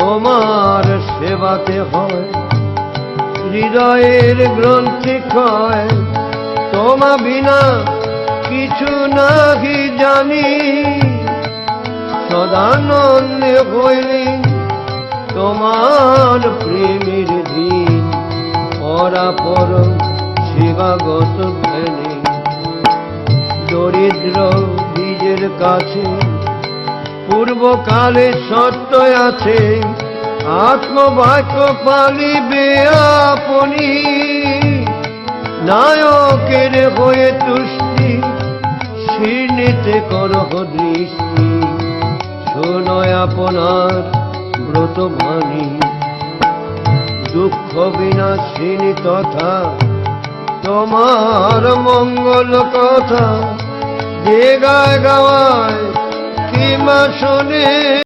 তোমার সেবাতে হয় হৃদয়ের গ্রন্থি ক্ষয়। তোমা বিনা কিছু নাহি জানি, সদানন্দে হইলি তোমার প্রেমের দিন। পরাপর সেবাগত ধ্যানে দরিদ্র বীজের কাছে পূর্বকালে সত্য আছে। আত্মবাক্য পালিবে আপনি, নায়কের হয়ে তুষ্টি শীর্ণিতে করহ দৃষ্টি। শোনয় আপনার ব্রত বাণী, দুঃখ বিনাশিনী তথা তোমার মঙ্গল কথা। যে গায় গাওয়ায় কিমা শোনে